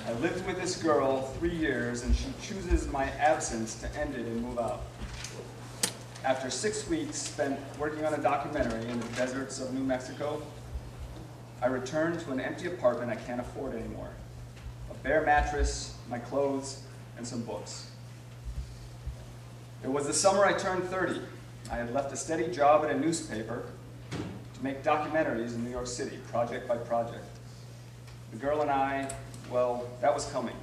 I lived with this girl 3 years, and she chooses my absence to end it and move out. After 6 weeks spent working on a documentary in the deserts of New Mexico, I returned to an empty apartment I can't afford anymore. A bare mattress, my clothes, and some books. It was the summer I turned 30. I had left a steady job at a newspaper to make documentaries in New York City, project by project. The girl and I, well, that was coming.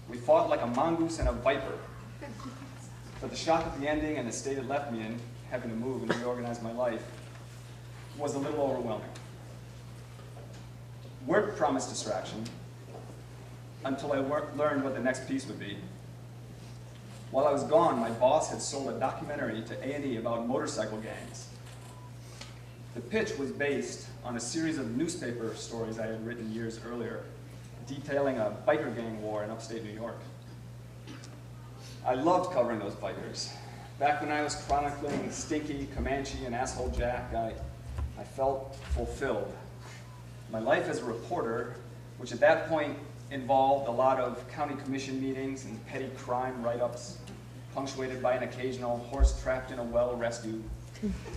We fought like a mongoose and a viper. But the shock of the ending and the state it left me in, having to move and reorganize my life, was a little overwhelming. Work promised distraction until I learned what the next piece would be. While I was gone, my boss had sold a documentary to A&E about motorcycle gangs. The pitch was based on a series of newspaper stories I had written years earlier, detailing a biker gang war in upstate New York. I loved covering those bikers. Back when I was chronicling Stinky, Comanche, and Asshole Jack, I felt fulfilled. My life as a reporter, which at that point involved a lot of county commission meetings and petty crime write-ups, punctuated by an occasional horse trapped in a well rescue,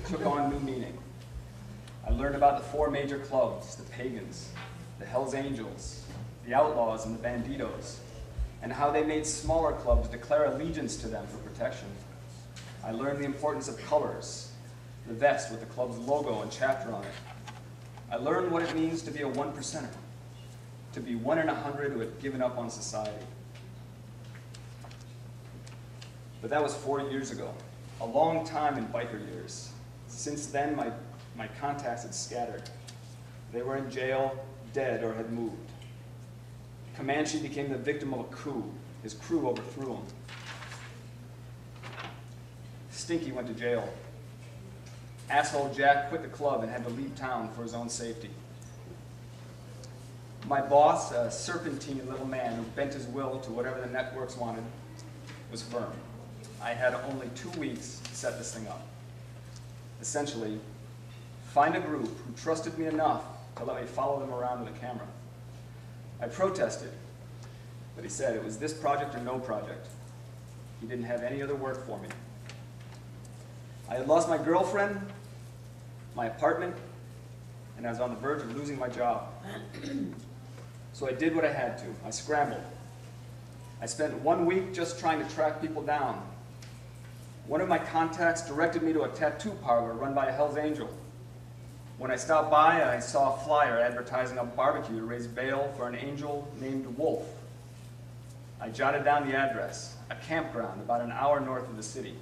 took on new meaning. I learned about the 4 major clubs, the Pagans, the Hells Angels, the Outlaws, and the Banditos, and how they made smaller clubs declare allegiance to them for protection. I learned the importance of colors, the vest with the club's logo and chapter on it. I learned what it means to be a 1%er, to be 1 in 100 who had given up on society. But that was 4 years ago, a long time in biker years. Since then, my contacts had scattered. They were in jail, dead, or had moved. Comanche became the victim of a coup. His crew overthrew him. Stinky went to jail. Asshole Jack quit the club and had to leave town for his own safety. My boss, a serpentine little man who bent his will to whatever the networks wanted, was firm. I had only 2 weeks to set this thing up. Essentially, find a group who trusted me enough to let me follow them around with a camera. I protested, but he said it was this project or no project. He didn't have any other work for me. I had lost my girlfriend, my apartment, and I was on the verge of losing my job. So I did what I had to. I scrambled. I spent 1 week just trying to track people down. One of my contacts directed me to a tattoo parlor run by a Hells Angel. When I stopped by, I saw a flyer advertising a barbecue to raise bail for an angel named Wolf. I jotted down the address, a campground about an hour north of the city.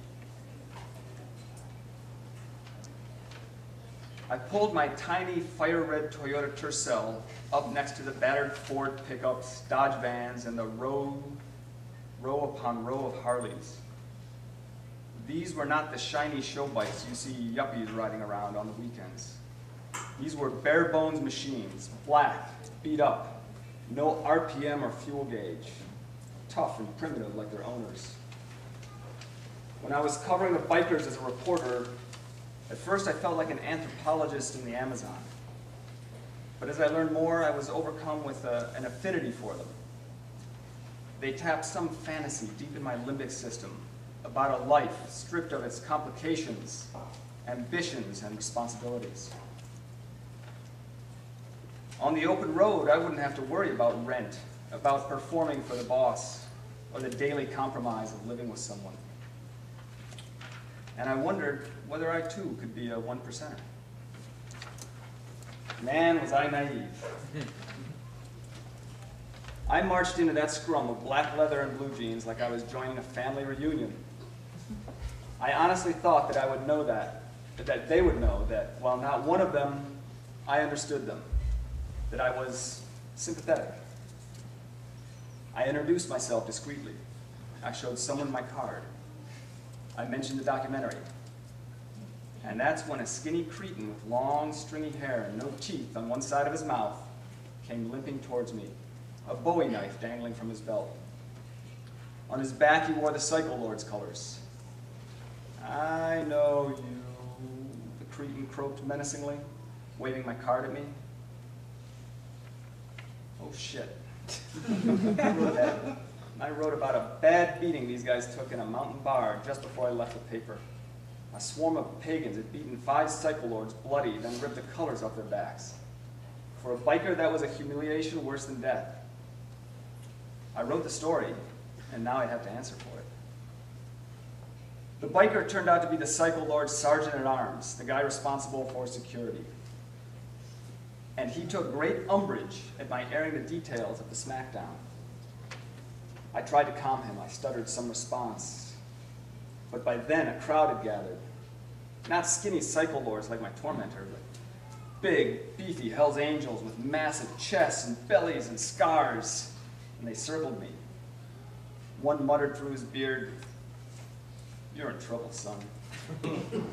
I pulled my tiny fire-red Toyota Tercel up next to the battered Ford pickups, Dodge vans, and the row upon row of Harleys. These were not the shiny show bikes you see yuppies riding around on the weekends. These were bare-bones machines, black, beat up, no RPM or fuel gauge, tough and primitive like their owners. When I was covering the bikers as a reporter, at first I felt like an anthropologist in the Amazon. But as I learned more, I was overcome with an affinity for them. They tapped some fantasy deep in my limbic system about a life stripped of its complications, ambitions, and responsibilities. On the open road, I wouldn't have to worry about rent, about performing for the boss, or the daily compromise of living with someone. And I wondered whether I too could be a 1%er. Man, was I naive. I marched into that scrum of black leather and blue jeans like I was joining a family reunion. I honestly thought that I would know that they would know that while not one of them, I understood them, that I was sympathetic. I introduced myself discreetly. I showed someone my card. I mentioned the documentary. And that's when a skinny cretin with long, stringy hair and no teeth on one side of his mouth came limping towards me, a Bowie knife dangling from his belt. On his back, he wore the Cycle Lord's colors. "I know you," the cretin croaked menacingly, waving my card at me. Oh shit, I wrote about a bad beating these guys took in a mountain bar just before I left the paper. A swarm of pagans had beaten 5 cycle lords bloody, then ripped the colors off their backs. For a biker, that was a humiliation worse than death. I wrote the story, and now I'd have to answer for it. The biker turned out to be the cycle lord's sergeant-at-arms, the guy responsible for security. And he took great umbrage at my airing the details of the smackdown. I tried to calm him. I stuttered some response. But by then, a crowd had gathered. Not skinny cycle lords like my tormentor, but big, beefy Hell's Angels with massive chests and bellies and scars. And they circled me. One muttered through his beard, "You're in trouble, son."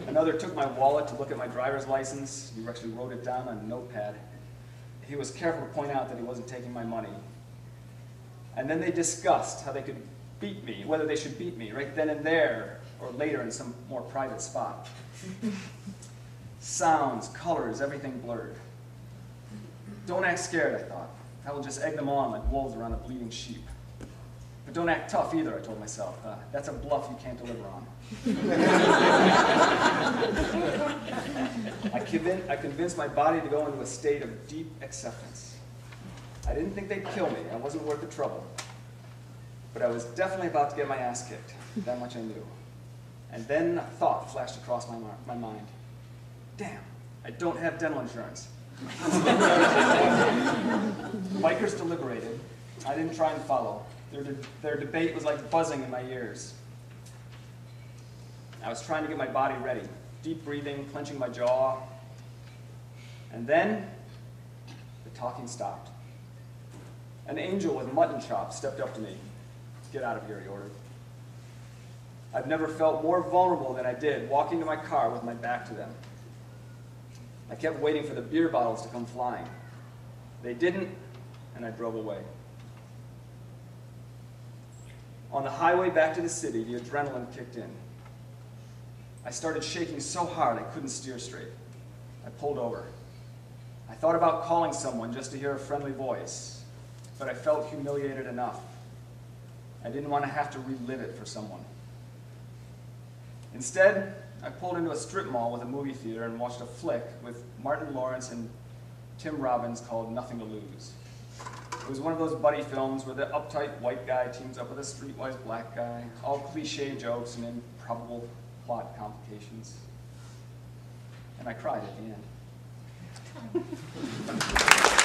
Another took my wallet to look at my driver's license. He actually wrote it down on a notepad. He was careful to point out that he wasn't taking my money. And then they discussed how they could beat me, whether they should beat me right then and there, or later in some more private spot. Sounds, colors, everything blurred. Don't act scared, I thought. I will just egg them on like wolves around a bleeding sheep. But don't act tough either, I told myself. That's a bluff you can't deliver on. I convinced my body to go into a state of deep acceptance. I didn't think they'd kill me. I wasn't worth the trouble. But I was definitely about to get my ass kicked. That much I knew. And then a thought flashed across my mind. Damn, I don't have dental insurance. Bikers deliberated. I didn't try and follow. Their debate was like buzzing in my ears. I was trying to get my body ready. Deep breathing, clenching my jaw. And then, the talking stopped. An angel with mutton chops stepped up to me. "Get out of here," he ordered. I've never felt more vulnerable than I did walking to my car with my back to them. I kept waiting for the beer bottles to come flying. They didn't, and I drove away. On the highway back to the city, the adrenaline kicked in. I started shaking so hard I couldn't steer straight. I pulled over. I thought about calling someone just to hear a friendly voice, but I felt humiliated enough. I didn't want to have to relive it for someone. Instead, I pulled into a strip mall with a movie theater and watched a flick with Martin Lawrence and Tim Robbins called Nothing to Lose. It was one of those buddy films where the uptight white guy teams up with a streetwise black guy, all cliche jokes and improbable plot complications. And I cried at the end.